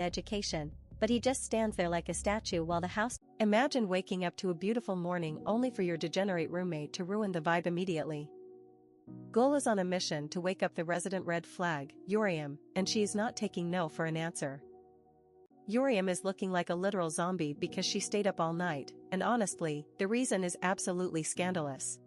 education, but he just stands there like a statue while the house. Imagine waking up to a beautiful morning only for your degenerate roommate to ruin the vibe immediately. Gul is on a mission to wake up the resident red flag, Uriam, and she is not taking no for an answer. Uriam is looking like a literal zombie because she stayed up all night, and honestly, the reason is absolutely scandalous.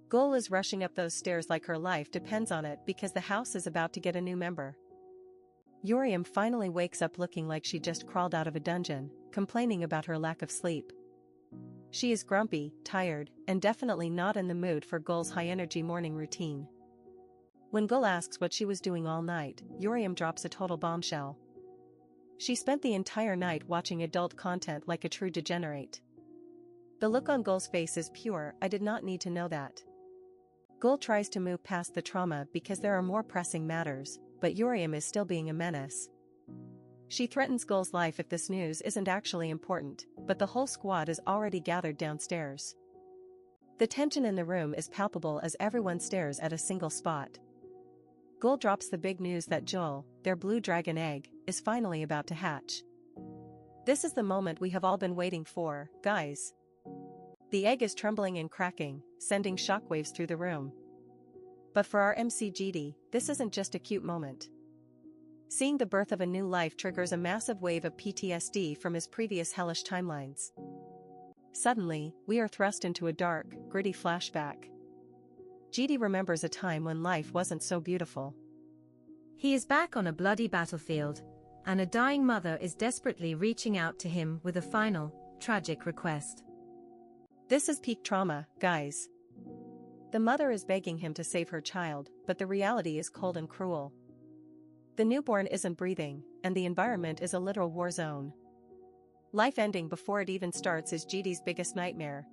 Gul is rushing up those stairs like her life depends on it because the house is about to get a new member. Uriam finally wakes up looking like she just crawled out of a dungeon, complaining about her lack of sleep. She is grumpy, tired, and definitely not in the mood for Gul's high-energy morning routine. When Gul asks what she was doing all night, Uriam drops a total bombshell. She spent the entire night watching adult content like a true degenerate. The look on Gul's face is pure, I did not need to know that. Gul tries to move past the trauma because there are more pressing matters, but Uriam is still being a menace. She threatens Gul's life if this news isn't actually important, but the whole squad is already gathered downstairs. The tension in the room is palpable as everyone stares at a single spot. Gul drops the big news that Joel, their blue dragon egg, is finally about to hatch. This is the moment we have all been waiting for, guys. The egg is trembling and cracking, sending shockwaves through the room. But for our MC Jitae, this isn't just a cute moment. Seeing the birth of a new life triggers a massive wave of PTSD from his previous hellish timelines. Suddenly, we are thrust into a dark, gritty flashback. Jitae remembers a time when life wasn't so beautiful. He is back on a bloody battlefield, and a dying mother is desperately reaching out to him with a final, tragic request. This is peak trauma, guys. The mother is begging him to save her child, but the reality is cold and cruel. The newborn isn't breathing, and the environment is a literal war zone. Life ending before it even starts is Jitae's biggest nightmare.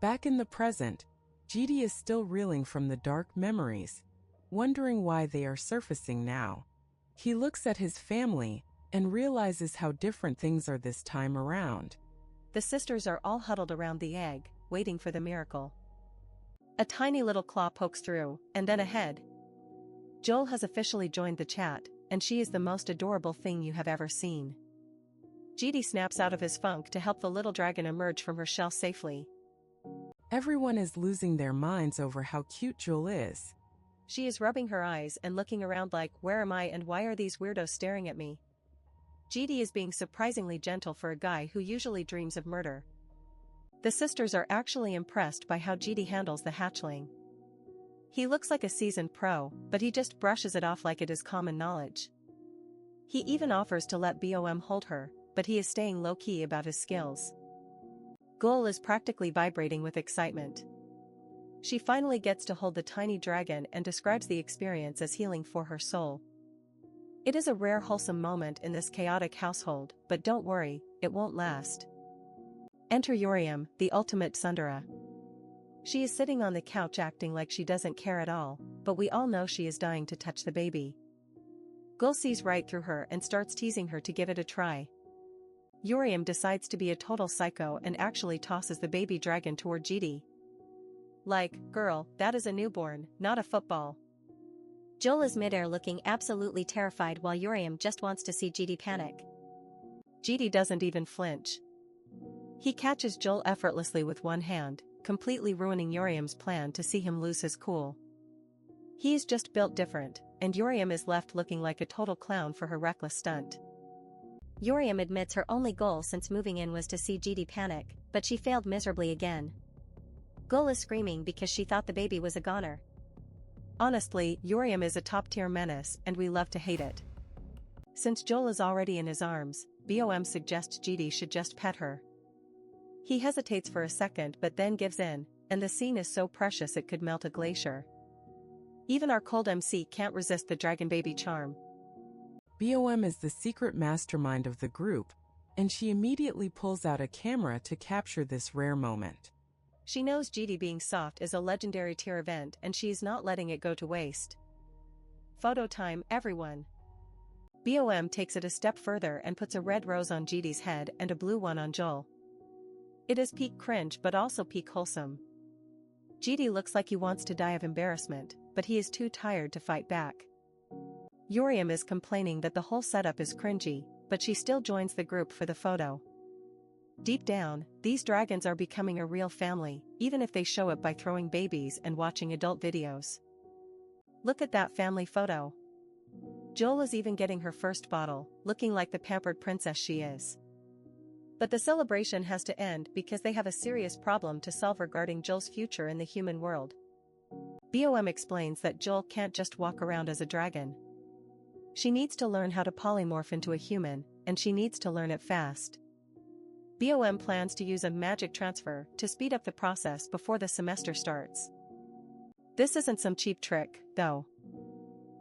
Back in the present, Jitae is still reeling from the dark memories, wondering why they are surfacing now. He looks at his family and realizes how different things are this time around. The sisters are all huddled around the egg, waiting for the miracle. A tiny little claw pokes through, and then a head. Joel has officially joined the chat, and she is the most adorable thing you have ever seen. Jitae snaps out of his funk to help the little dragon emerge from her shell safely. Everyone is losing their minds over how cute Joel is. She is rubbing her eyes and looking around like, where am I and why are these weirdos staring at me? Jitae is being surprisingly gentle for a guy who usually dreams of murder. The sisters are actually impressed by how Jitae handles the hatchling. He looks like a seasoned pro, but he just brushes it off like it is common knowledge. He even offers to let BOM hold her, but he is staying low-key about his skills. Gul is practically vibrating with excitement. She finally gets to hold the tiny dragon and describes the experience as healing for her soul. It is a rare wholesome moment in this chaotic household, but don't worry, it won't last. Enter Uriam, the ultimate tsundere. She is sitting on the couch acting like she doesn't care at all, but we all know she is dying to touch the baby. Gul sees right through her and starts teasing her to give it a try. Uriam decides to be a total psycho and actually tosses the baby dragon toward Jitae. Like, girl, that is a newborn, not a football. Joel is midair looking absolutely terrified while Uriam just wants to see Jitae panic. Jitae doesn't even flinch. He catches Joel effortlessly with one hand, completely ruining Uriam's plan to see him lose his cool. He is just built different, and Uriam is left looking like a total clown for her reckless stunt. Uriam admits her only goal since moving in was to see Jitae panic, but she failed miserably again. Gul is screaming because she thought the baby was a goner. Honestly, Uriam is a top-tier menace and we love to hate it. Since Joel is already in his arms, BOM suggests Jitae should just pet her. He hesitates for a second but then gives in, and the scene is so precious it could melt a glacier. Even our cold MC can't resist the dragon baby charm. BOM is the secret mastermind of the group, and she immediately pulls out a camera to capture this rare moment. She knows Jitae being soft is a legendary tier event and she is not letting it go to waste. Photo time, everyone. BOM takes it a step further and puts a red rose on Jitae's head and a blue one on Joel. It is peak cringe but also peak wholesome. Jitae looks like he wants to die of embarrassment, but he is too tired to fight back. Urium is complaining that the whole setup is cringy, but she still joins the group for the photo. Deep down, these dragons are becoming a real family, even if they show it by throwing babies and watching adult videos. Look at that family photo. Joel is even getting her first bottle, looking like the pampered princess she is. But the celebration has to end because they have a serious problem to solve regarding Joel's future in the human world. BOM explains that Joel can't just walk around as a dragon. She needs to learn how to polymorph into a human, and she needs to learn it fast. BOM plans to use a magic transfer to speed up the process before the semester starts. This isn't some cheap trick, though.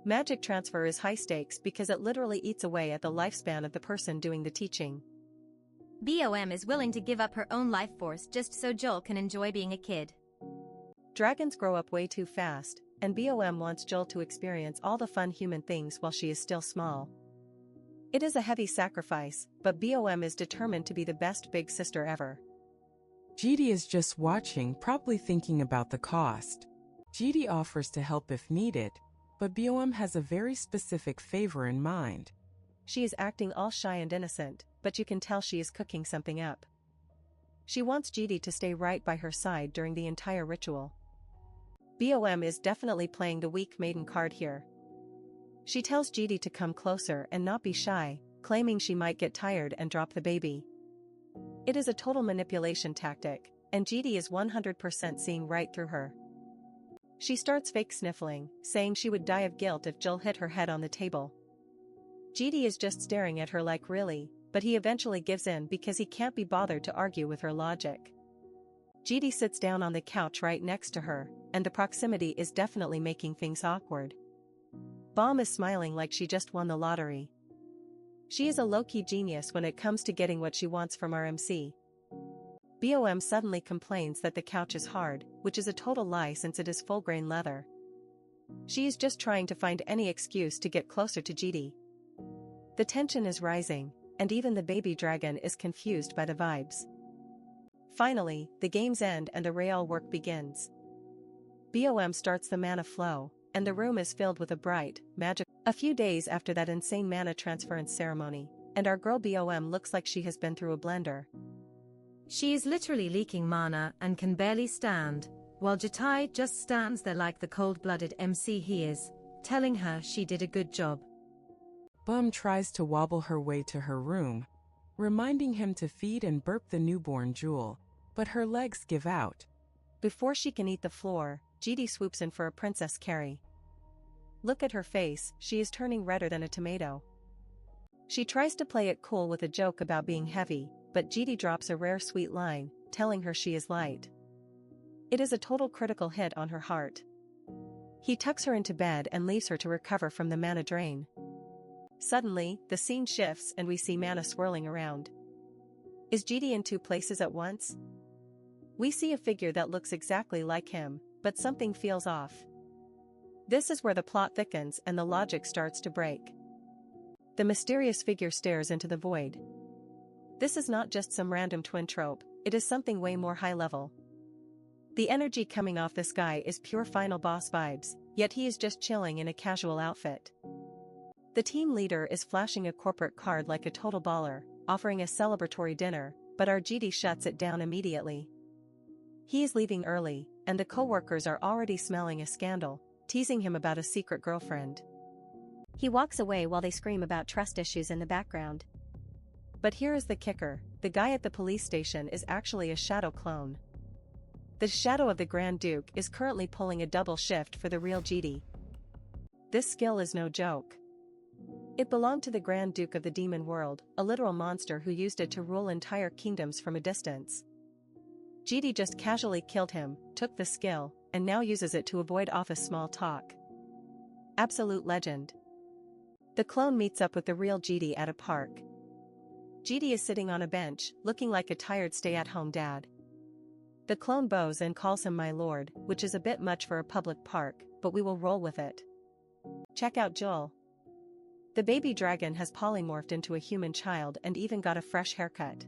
Magic transfer is high stakes because it literally eats away at the lifespan of the person doing the teaching. BOM is willing to give up her own life force just so Joel can enjoy being a kid. Dragons grow up way too fast, and BOM wants Joel to experience all the fun human things while she is still small. It is a heavy sacrifice, but BOM is determined to be the best big sister ever. Jitae is just watching, probably thinking about the cost. Jitae offers to help if needed, but BOM has a very specific favor in mind. She is acting all shy and innocent, but you can tell she is cooking something up. She wants Jitae to stay right by her side during the entire ritual. BOM is definitely playing the weak maiden card here. She tells Jitae to come closer and not be shy, claiming she might get tired and drop the baby. It is a total manipulation tactic, and Jitae is 100% seeing right through her. She starts fake sniffling, saying she would die of guilt if Joel hit her head on the table. Jitae is just staring at her like really, but he eventually gives in because he can't be bothered to argue with her logic. Jitae sits down on the couch right next to her, and the proximity is definitely making things awkward. Bomb is smiling like she just won the lottery. She is a low-key genius when it comes to getting what she wants from our MC. BOM suddenly complains that the couch is hard, which is a total lie since it is full-grain leather. She is just trying to find any excuse to get closer to Jitae. The tension is rising, and even the baby dragon is confused by the vibes. Finally, the games end and the real work begins. BOM starts the mana flow, and the room is filled with a bright, magic. A few days after that insane mana transference ceremony, and our girl BOM looks like she has been through a blender. She is literally leaking mana and can barely stand, while Jitae just stands there like the cold-blooded MC he is, telling her she did a good job. Bum tries to wobble her way to her room, reminding him to feed and burp the newborn Jewel, but her legs give out. Before she can eat the floor, Jitae swoops in for a Princess Carrie. Look at her face, she is turning redder than a tomato. She tries to play it cool with a joke about being heavy, but Jitae drops a rare sweet line, telling her she is light. It is a total critical hit on her heart. He tucks her into bed and leaves her to recover from the mana drain. Suddenly, the scene shifts and we see mana swirling around. Is Jitae in two places at once? We see a figure that looks exactly like him, but something feels off. This is where the plot thickens and the logic starts to break. The mysterious figure stares into the void. This is not just some random twin trope, it is something way more high level. The energy coming off this guy is pure final boss vibes, yet he is just chilling in a casual outfit. The team leader is flashing a corporate card like a total baller, offering a celebratory dinner, but our Jitae shuts it down immediately. He is leaving early, and the co-workers are already smelling a scandal, teasing him about a secret girlfriend. He walks away while they scream about trust issues in the background. But here is the kicker, the guy at the police station is actually a shadow clone. The shadow of the Grand Duke is currently pulling a double shift for the real Jitae. This skill is no joke. It belonged to the Grand Duke of the Demon World, a literal monster who used it to rule entire kingdoms from a distance. Jitae just casually killed him, took the skill, and now uses it to avoid office small talk. Absolute legend. The clone meets up with the real Jitae at a park. Jitae is sitting on a bench, looking like a tired stay-at-home dad. The clone bows and calls him my lord, which is a bit much for a public park, but we will roll with it. Check out Joel. The baby dragon has polymorphed into a human child and even got a fresh haircut.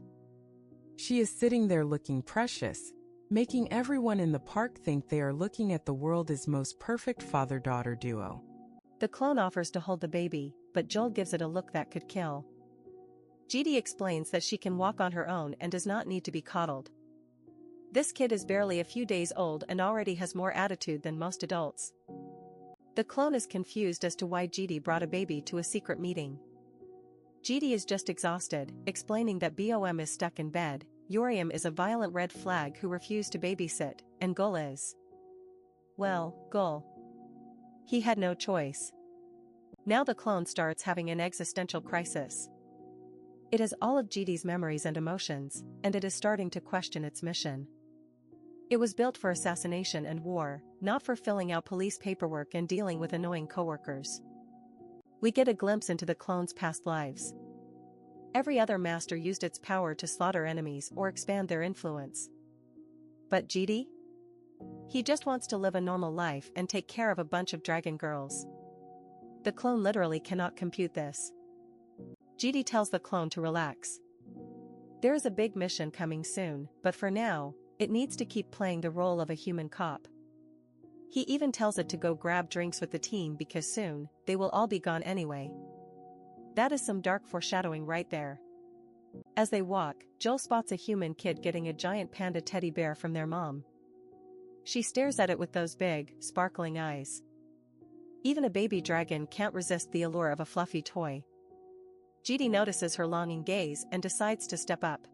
She is sitting there looking precious, making everyone in the park think they are looking at the world's most perfect father-daughter duo. The clone offers to hold the baby, but Joel gives it a look that could kill. Jitae explains that she can walk on her own and does not need to be coddled. This kid is barely a few days old and already has more attitude than most adults. The clone is confused as to why Jitae brought a baby to a secret meeting. Jitae is just exhausted, explaining that BOM is stuck in bed, Urium is a violent red flag who refused to babysit, and Gul is. Well, Gul. He had no choice. Now the clone starts having an existential crisis. It has all of Jitae's memories and emotions, and it is starting to question its mission. It was built for assassination and war, not for filling out police paperwork and dealing with annoying coworkers. We get a glimpse into the clone's past lives. Every other master used its power to slaughter enemies or expand their influence. But Jitae? He just wants to live a normal life and take care of a bunch of dragon girls. The clone literally cannot compute this. Jitae tells the clone to relax. There is a big mission coming soon, but for now, it needs to keep playing the role of a human cop. He even tells it to go grab drinks with the team because soon, they will all be gone anyway. That is some dark foreshadowing right there. As they walk, Joel spots a human kid getting a giant panda teddy bear from their mom. She stares at it with those big, sparkling eyes. Even a baby dragon can't resist the allure of a fluffy toy. Jitae notices her longing gaze and decides to step up.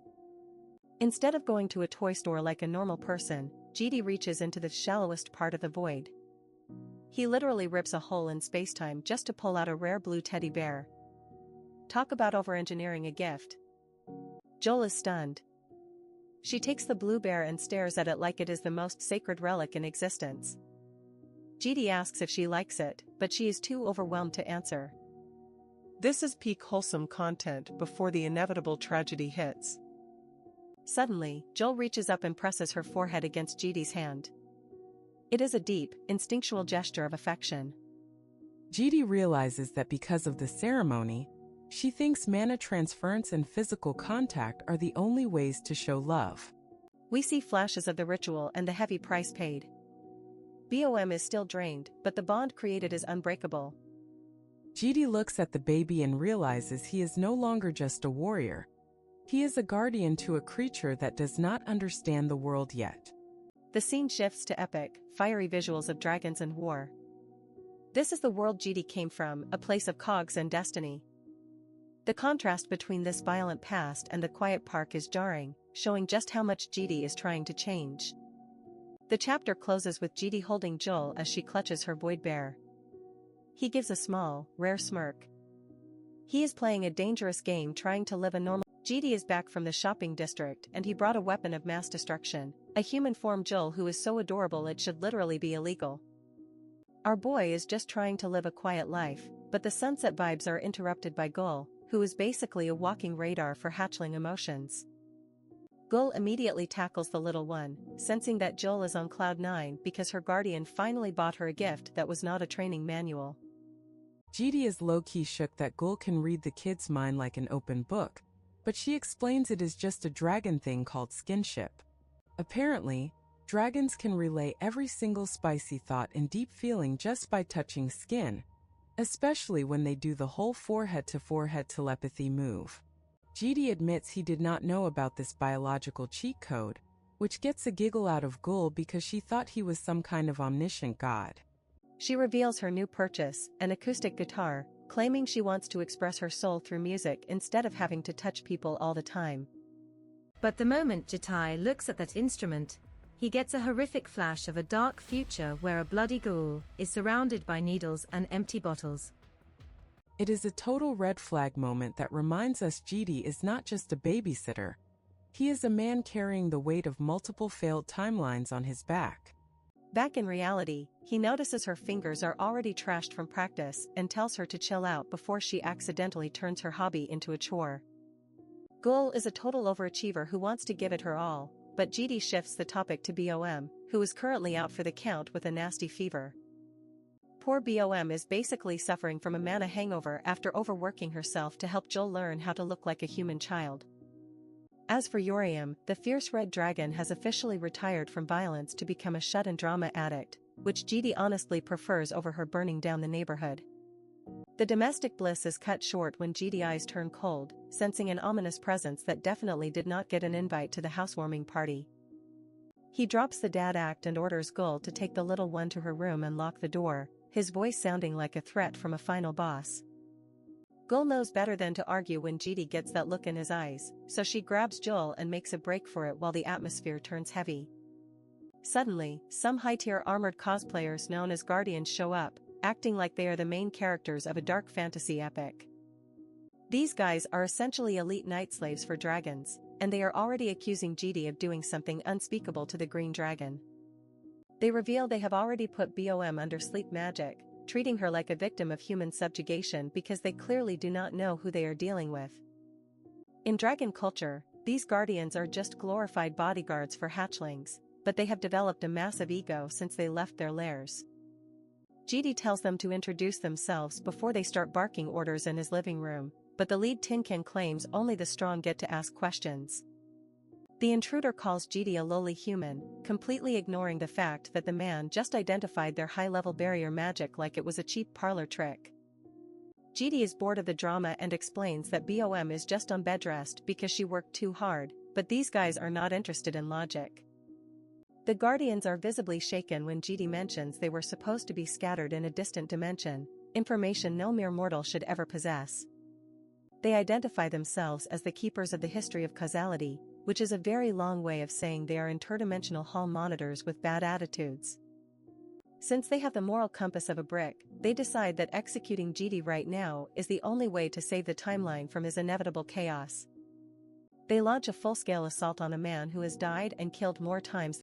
Instead of going to a toy store like a normal person, Jitae reaches into the shallowest part of the void. He literally rips a hole in spacetime just to pull out a rare blue teddy bear. Talk about over-engineering a gift. Joel is stunned. She takes the blue bear and stares at it like it is the most sacred relic in existence. Jitae asks if she likes it, but she is too overwhelmed to answer. This is peak wholesome content before the inevitable tragedy hits. Suddenly, Joel reaches up and presses her forehead against Jitae's hand. It is a deep, instinctual gesture of affection. Jitae realizes that because of the ceremony, she thinks mana transference and physical contact are the only ways to show love. We see flashes of the ritual and the heavy price paid. BOM is still drained, but the bond created is unbreakable. Jitae looks at the baby and realizes he is no longer just a warrior. He is a guardian to a creature that does not understand the world yet. The scene shifts to epic, fiery visuals of dragons and war. This is the world Jitae came from, a place of cogs and destiny. The contrast between this violent past and the quiet park is jarring, showing just how much Jitae is trying to change. The chapter closes with Jitae holding Joel as she clutches her void bear. He gives a small, rare smirk. He is playing a dangerous game trying to live a normal. Jitae is back from the shopping district and he brought a weapon of mass destruction, a human form Joel who is so adorable it should literally be illegal. Our boy is just trying to live a quiet life, but the sunset vibes are interrupted by Gul, who is basically a walking radar for hatchling emotions. Gul immediately tackles the little one, sensing that Joel is on cloud 9 because her guardian finally bought her a gift that was not a training manual. Jitae is low-key shook that Gul can read the kid's mind like an open book, but she explains it is just a dragon thing called skinship. Apparently, dragons can relay every single spicy thought and deep feeling just by touching skin, especially when they do the whole forehead-to-forehead telepathy move. Jitae admits he did not know about this biological cheat code, which gets a giggle out of Gul because she thought he was some kind of omniscient god. She reveals her new purchase, an acoustic guitar, claiming she wants to express her soul through music instead of having to touch people all the time. But the moment Jitae looks at that instrument, he gets a horrific flash of a dark future where a bloody ghoul is surrounded by needles and empty bottles. It is a total red flag moment that reminds us Jitae is not just a babysitter. He is a man carrying the weight of multiple failed timelines on his back. Back in reality, he notices her fingers are already trashed from practice and tells her to chill out before she accidentally turns her hobby into a chore. Gul is a total overachiever who wants to give it her all, but Jitae shifts the topic to BOM, who is currently out for the count with a nasty fever. Poor BOM is basically suffering from a mana hangover after overworking herself to help Joel learn how to look like a human child. As for Urium, the fierce red dragon has officially retired from violence to become a shut-in drama addict, which Jitae honestly prefers over her burning down the neighborhood. The domestic bliss is cut short when Jitae's eyes turn cold, sensing an ominous presence that definitely did not get an invite to the housewarming party. He drops the dad act and orders Gul to take the little one to her room and lock the door, his voice sounding like a threat from a final boss. Gul knows better than to argue when Jitae gets that look in his eyes, so she grabs Jul and makes a break for it while the atmosphere turns heavy. Suddenly, some high-tier armored cosplayers known as Guardians show up, acting like they are the main characters of a dark fantasy epic. These guys are essentially elite night slaves for dragons, and they are already accusing Jitae of doing something unspeakable to the green dragon. They reveal they have already put BOM under sleep magic, treating her like a victim of human subjugation because they clearly do not know who they are dealing with. In dragon culture, these guardians are just glorified bodyguards for hatchlings, but they have developed a massive ego since they left their lairs. Jitae tells them to introduce themselves before they start barking orders in his living room, but the lead Tinkan claims only the strong get to ask questions. The intruder calls Jitae a lowly human, completely ignoring the fact that the man just identified their high-level barrier magic like it was a cheap parlor trick. Jitae is bored of the drama and explains that BOM is just on bed rest because she worked too hard, but these guys are not interested in logic. The Guardians are visibly shaken when Jitae mentions they were supposed to be scattered in a distant dimension, information no mere mortal should ever possess. They identify themselves as the keepers of the history of causality, which is a very long way of saying they are interdimensional hall monitors with bad attitudes. Since they have the moral compass of a brick, they decide that executing Jitae right now is the only way to save the timeline from his inevitable chaos. They launch a full-scale assault on a man who has died and killed more times